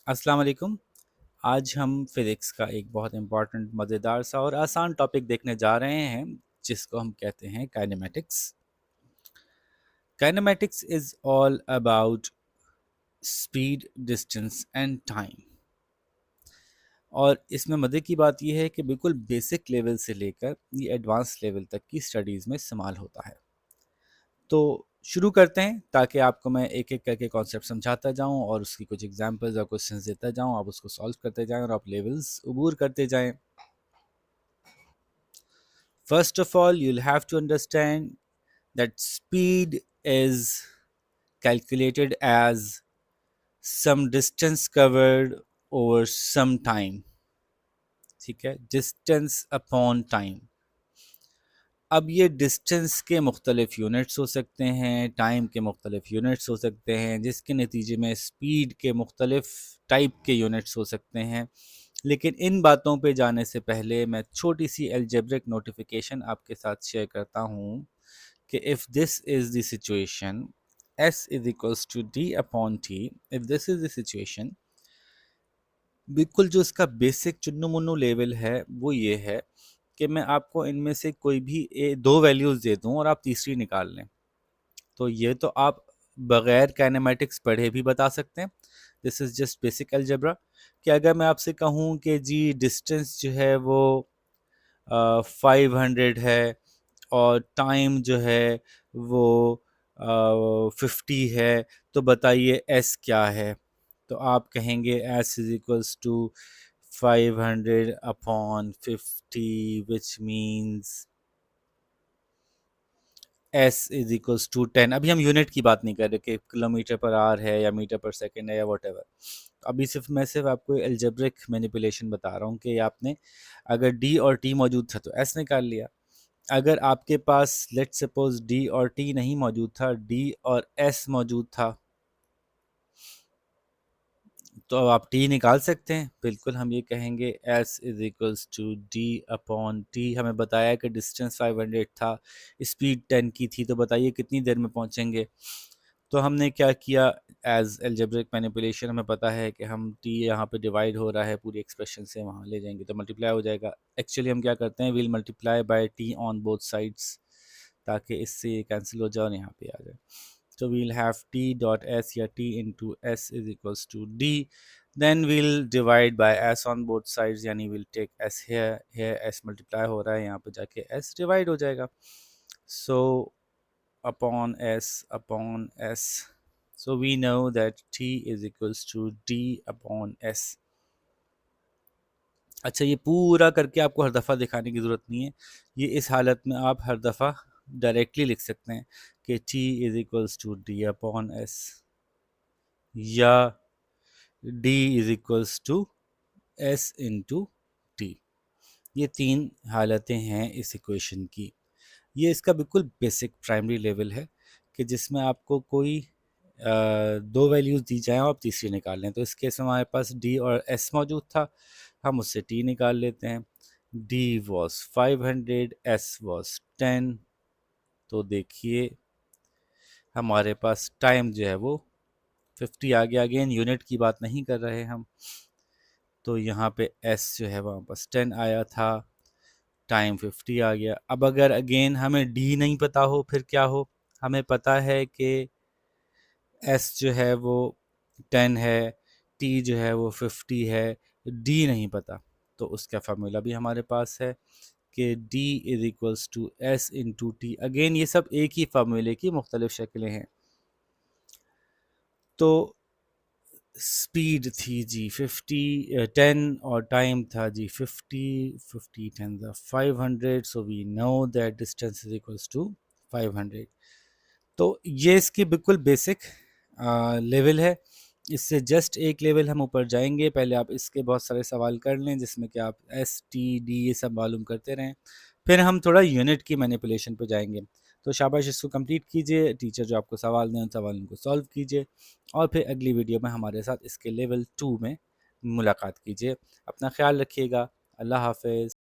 अस्सलाम वालेकुम। आज हम फिज़िक्स का एक बहुत इम्पोर्टेंट मज़ेदार सा और आसान टॉपिक देखने जा रहे हैं जिसको हम कहते हैं kinematics. Kinematics is all about speed, distance and time. और इसमें मज़े की बात यह है कि बिल्कुल बेसिक लेवल से लेकर ये एडवांस लेवल तक की स्टडीज़ में इस्तेमाल होता है। तो शुरू करते हैं ताकि आपको मैं एक एक करके कॉन्सेप्ट समझाता जाऊं और उसकी कुछ एग्जांपल्स और क्वेश्चंस देता जाऊं, आप उसको सॉल्व करते जाएं और आप लेवल्स अबूर करते जाएं। First of all, you'll have to understand that speed is calculated as some distance covered over some time. ठीक है, डिस्टेंस अपॉन टाइम। अब ये डिस्टेंस के मुख्तलिफ यूनिट्स हो सकते हैं, टाइम के मुख्तलिफ यूनिट्स हो सकते हैं, जिसके नतीजे में स्पीड के मुख्तलिफ टाइप के यूनिट्स हो सकते हैं। लेकिन इन बातों पे जाने से पहले मैं छोटी सी एल्जेब्रिक नोटिफिकेशन आपके साथ शेयर करता हूँ कि if this is the situation s is equals to d upon t, if this is the situation, बिल्कुल जो इसका बेसिक चुन्नू मुन्नू लेवल है वो ये है कि मैं आपको इनमें से कोई भी दो वैल्यूज़ दे दूँ और आप तीसरी निकाल लें। तो ये तो आप बगैर काइनेमेटिक्स पढ़े भी बता सकते हैं। This is just basic algebra कि अगर मैं आपसे कहूँ कि जी डिस्टेंस जो है वो 500 है और टाइम जो है वो 50 है, तो बताइए एस क्या है। तो आप कहेंगे s is equals to 500 upon 50, which means s is equals to 10। अभी हम यूनिट की बात नहीं कर रहे कि किलोमीटर पर आवर है या मीटर पर सेकंड है या वट एवर। अभी सिर्फ मैं सिर्फ आपको एल्जेब्रिक मैनिपुलेशन बता रहा हूँ कि आपने अगर डी और टी मौजूद था तो एस निकाल लिया। अगर आपके पास लेट्स सपोज डी और टी नहीं मौजूद था, डी और एस मौजूद था, तो अब आप टी निकाल सकते हैं। बिल्कुल हम ये कहेंगे s is equals to d upon t. हमें बताया कि डिस्टेंस 500 था, स्पीड 10 की थी, तो बताइए कितनी देर में पहुंचेंगे। तो हमने क्या किया, एज एल्जेब्रिक मैनिपुलेशन हमें पता है कि हम टी यहाँ पे डिवाइड हो रहा है पूरी एक्सप्रेशन से, वहाँ ले जाएंगे तो मल्टीप्लाई हो जाएगा। एक्चुअली हम क्या करते हैं, will multiply by T on both sides ताकि इससे ये कैंसिल हो जाए और यहाँ पे आ जाए। So we'll have t dot s या t into s is equals to d. Then we'll divide by s on both sides, यानी we'll take s here, here s multiply हो रहा है, यहाँ पे जाके s divide हो जाएगा। So upon s. So we know that t is equals to d upon s. अच्छा, ये पूरा करके आपको हर दफ़ा दिखाने की ज़रूरत नहीं है। ये इस हालत में आप हर दफ़ा डायरेक्टली लिख सकते हैं कि t is equals to d upon s या d is equals to s into t. ये तीन हालतें हैं इस इक्वेशन की। ये इसका बिल्कुल बेसिक प्राइमरी लेवल है कि जिसमें आपको कोई दो वैल्यूज़ दी जाएं और आप तीसरी निकाल लें। तो इस केस में हमारे पास d और s मौजूद था, हम उससे t निकाल लेते हैं। d was 500, s was 10। तो देखिए हमारे पास टाइम जो है वो 50 आ गया। अगेन यूनिट की बात नहीं कर रहे हम, तो यहाँ पे s जो है वहाँ पास 10 आया था, टाइम 50 आ गया। अब अगर अगेन हमें d नहीं पता हो फिर क्या हो, हमें पता है कि s जो है वो 10 है, t जो है वो 50 है, d नहीं पता। तो उसका फार्मूला भी हमारे पास है कि d is equals to s into t. Again ये सब एक ही फार्मूले की मुख्तलिफ शक्लें हैं। तो स्पीड थी जी 50 10 और टाइम था जी 50 10 था 500। So we know that distance is equals to 500। तो ये इसकी बिल्कुल बेसिक लेवल है। इससे जस्ट एक लेवल हम ऊपर जाएंगे। पहले आप इसके बहुत सारे सवाल कर लें जिसमें कि आप एस टी डी ये सब मालूम करते रहें, फिर हम थोड़ा यूनिट की मैनिपुलेशन पर जाएंगे। तो शाबाश, इसको कंप्लीट कीजिए। टीचर जो आपको सवाल दें उन सवालों को सॉल्व कीजिए और फिर अगली वीडियो में हमारे साथ इसके लेवल 2 में मुलाकात कीजिए। अपना ख्याल रखिएगा। अल्लाह हाफिज़।